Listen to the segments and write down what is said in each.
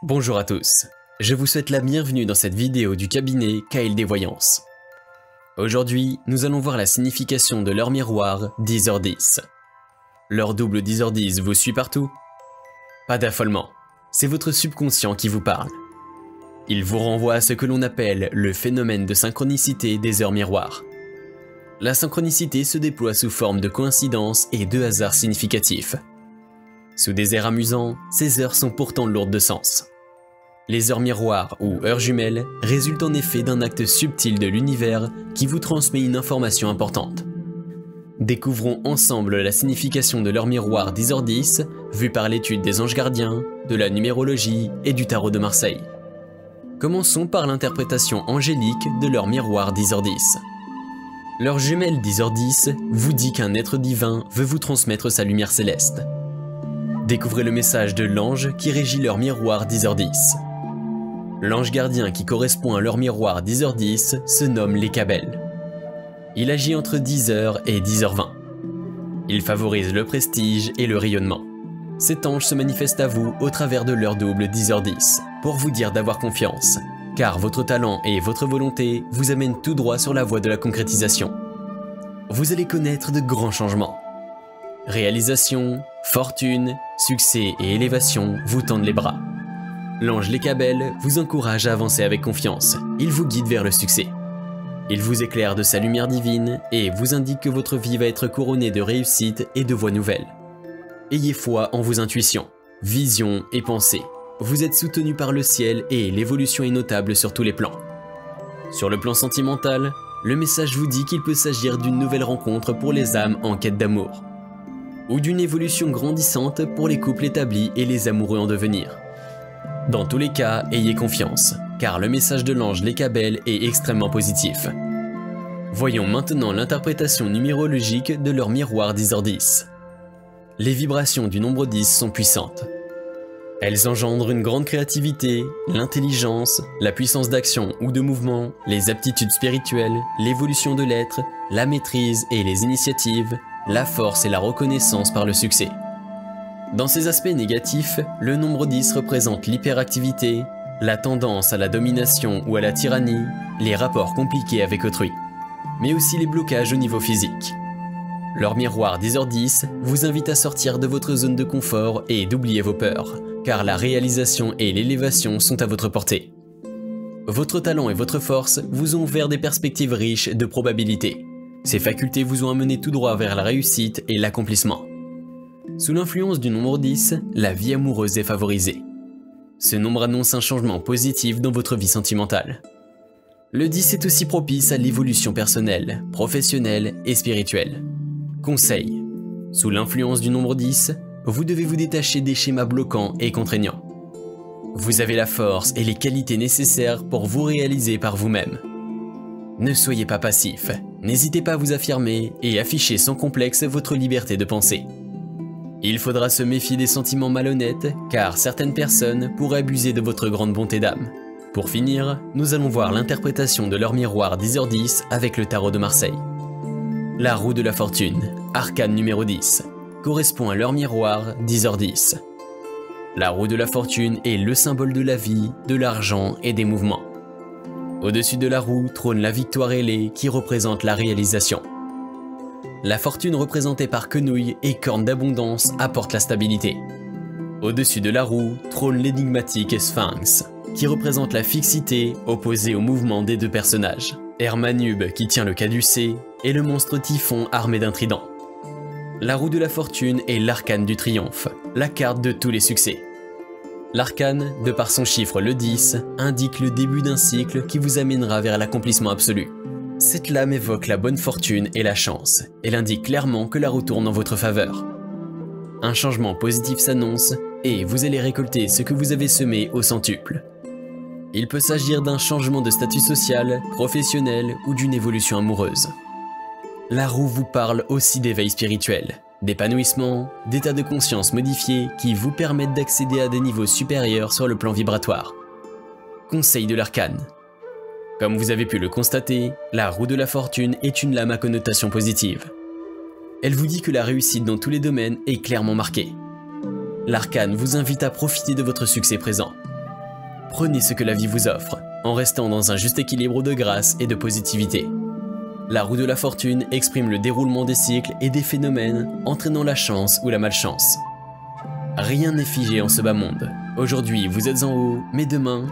Bonjour à tous, je vous souhaite la bienvenue dans cette vidéo du cabinet KLD Voyance. Aujourd'hui, nous allons voir la signification de leur miroir 10h10. Leur double 10h10 vous suit partout? Pas d'affolement, c'est votre subconscient qui vous parle. Il vous renvoie à ce que l'on appelle le phénomène de synchronicité des heures miroirs. La synchronicité se déploie sous forme de coïncidences et de hasards significatifs. Sous des airs amusants, ces heures sont pourtant lourdes de sens. Les heures miroirs ou heures jumelles résultent en effet d'un acte subtil de l'univers qui vous transmet une information importante. Découvrons ensemble la signification de leur miroir 10h10, vue par l'étude des anges gardiens, de la numérologie et du tarot de Marseille. Commençons par l'interprétation angélique de leur miroir 10h10. Leur jumelle 10h10 vous dit qu'un être divin veut vous transmettre sa lumière céleste. Découvrez le message de l'ange qui régit leur miroir 10h10. L'ange gardien qui correspond à leur miroir 10h10 se nomme l'Écabel. Il agit entre 10h et 10h20. Il favorise le prestige et le rayonnement. Cet ange se manifeste à vous au travers de l'heure double 10h10 pour vous dire d'avoir confiance, car votre talent et votre volonté vous amènent tout droit sur la voie de la concrétisation. Vous allez connaître de grands changements. Réalisation, fortune, succès et élévation vous tendent les bras. L'ange l'Écabel vous encourage à avancer avec confiance, il vous guide vers le succès. Il vous éclaire de sa lumière divine et vous indique que votre vie va être couronnée de réussite et de voies nouvelles. Ayez foi en vos intuitions, visions et pensées. Vous êtes soutenu par le ciel et l'évolution est notable sur tous les plans. Sur le plan sentimental, le message vous dit qu'il peut s'agir d'une nouvelle rencontre pour les âmes en quête d'amour, ou d'une évolution grandissante pour les couples établis et les amoureux en devenir. Dans tous les cas, ayez confiance, car le message de l'ange l'Écabel est extrêmement positif. Voyons maintenant l'interprétation numérologique de leur miroir 10h10. Les vibrations du nombre 10 sont puissantes. Elles engendrent une grande créativité, l'intelligence, la puissance d'action ou de mouvement, les aptitudes spirituelles, l'évolution de l'être, la maîtrise et les initiatives, la force et la reconnaissance par le succès. Dans ses aspects négatifs, le nombre 10 représente l'hyperactivité, la tendance à la domination ou à la tyrannie, les rapports compliqués avec autrui, mais aussi les blocages au niveau physique. Leur miroir 10h10 vous invite à sortir de votre zone de confort et d'oublier vos peurs, car la réalisation et l'élévation sont à votre portée. Votre talent et votre force vous ont ouvert des perspectives riches de probabilités. Ces facultés vous ont amené tout droit vers la réussite et l'accomplissement. Sous l'influence du nombre 10, la vie amoureuse est favorisée. Ce nombre annonce un changement positif dans votre vie sentimentale. Le 10 est aussi propice à l'évolution personnelle, professionnelle et spirituelle. Conseil: sous l'influence du nombre 10, vous devez vous détacher des schémas bloquants et contraignants. Vous avez la force et les qualités nécessaires pour vous réaliser par vous-même. Ne soyez pas passif, n'hésitez pas à vous affirmer et afficher sans complexe votre liberté de penser. Il faudra se méfier des sentiments malhonnêtes, car certaines personnes pourraient abuser de votre grande bonté d'âme. Pour finir, nous allons voir l'interprétation de leur miroir 10h10 avec le tarot de Marseille. La roue de la fortune, arcane numéro 10, correspond à leur miroir 10h10. La roue de la fortune est le symbole de la vie, de l'argent et des mouvements. Au-dessus de la roue trône la victoire ailée qui représente la réalisation. La fortune représentée par quenouille et cornes d'abondance apporte la stabilité. Au-dessus de la roue trône l'énigmatique sphinx, qui représente la fixité opposée au mouvement des deux personnages. Hermanube qui tient le caducée et le monstre typhon armé d'un trident. La roue de la fortune est l'arcane du triomphe, la carte de tous les succès. L'arcane, de par son chiffre le 10, indique le début d'un cycle qui vous amènera vers l'accomplissement absolu. Cette lame évoque la bonne fortune et la chance. Elle indique clairement que la roue tourne en votre faveur. Un changement positif s'annonce et vous allez récolter ce que vous avez semé au centuple. Il peut s'agir d'un changement de statut social, professionnel ou d'une évolution amoureuse. La roue vous parle aussi d'éveil spirituel, d'épanouissement, d'état de conscience modifié qui vous permettent d'accéder à des niveaux supérieurs sur le plan vibratoire. Conseil de l'arcane. Comme vous avez pu le constater, la roue de la fortune est une lame à connotation positive. Elle vous dit que la réussite dans tous les domaines est clairement marquée. L'arcane vous invite à profiter de votre succès présent. Prenez ce que la vie vous offre, en restant dans un juste équilibre de grâce et de positivité. La roue de la fortune exprime le déroulement des cycles et des phénomènes entraînant la chance ou la malchance. Rien n'est figé en ce bas monde. Aujourd'hui, vous êtes en haut, mais demain...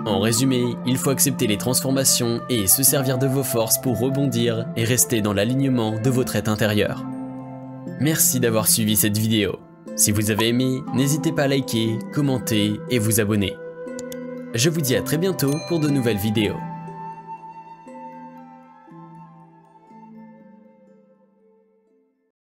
En résumé, il faut accepter les transformations et se servir de vos forces pour rebondir et rester dans l'alignement de votre être intérieur. Merci d'avoir suivi cette vidéo. Si vous avez aimé, n'hésitez pas à liker, commenter et vous abonner. Je vous dis à très bientôt pour de nouvelles vidéos.